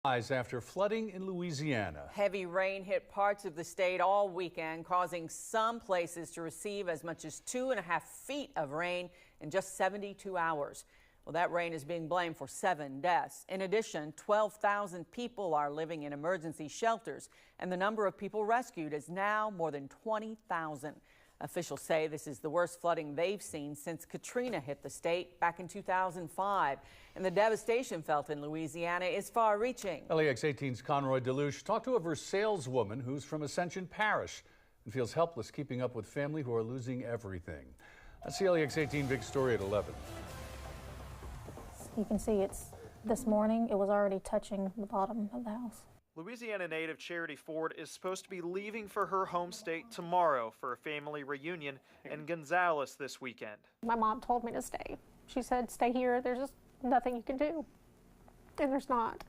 After flooding in Louisiana. Heavy rain hit parts of the state all weekend, causing some places to receive as much as 2.5 feet of rain in just 72 hours. Well, that rain is being blamed for 7 deaths. In addition, 12,000 people are living in emergency shelters, and the number of people rescued is now more than 20,000. Officials say this is the worst flooding they've seen since Katrina hit the state back in 2005. And the devastation felt in Louisiana is far-reaching. LEX 18's Conroy DeLuche talked to a Versailles woman who's from Ascension Parish and feels helpless keeping up with family who are losing everything. That's the LEX 18 big story at 11. You can see this morning, it was already touching the bottom of the house. Louisiana native Charity Ford is supposed to be leaving for her home state tomorrow for a family reunion in Gonzales this weekend. My mom told me to stay. She said, stay here, there's just nothing you can do. And there's not,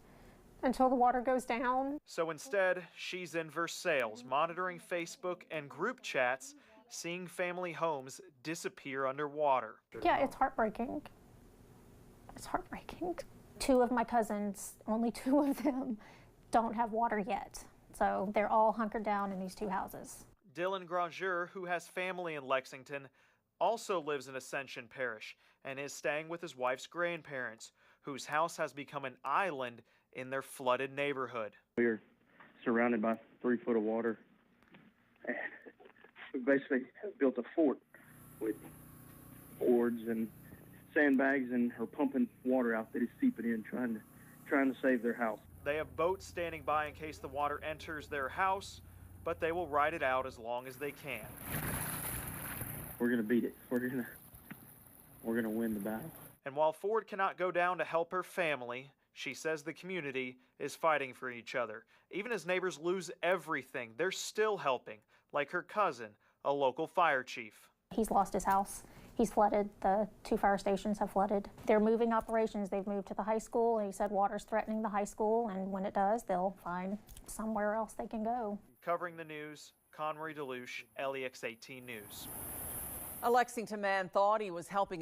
until the water goes down. So instead, she's in Versailles, monitoring Facebook and group chats, seeing family homes disappear underwater. Yeah, it's heartbreaking. It's heartbreaking. 2 of my cousins, only 2 of them, don't have water yet. So they're all hunkered down in these 2 houses. Dylan Granger, who has family in Lexington, also lives in Ascension Parish and is staying with his wife's grandparents, whose house has become an island in their flooded neighborhood. We're surrounded by 3 foot of water. We basically built a fort with boards and sandbags and are pumping water out that is seeping in, trying to save their house. They have boats standing by in case the water enters their house, but they will ride it out as long as they can. We're going to beat it. We're going to win the battle. And while Ford cannot go down to help her family, she says the community is fighting for each other. Even as neighbors lose everything, they're still helping, like her cousin, a local fire chief. He's lost his house. He's flooded. The 2 fire stations have flooded. They're moving operations. They've moved to the high school. He said water's threatening the high school, and when it does, they'll find somewhere else they can go. Covering the news, Conroy DeLuche, LEX 18 News. A Lexington man thought he was helping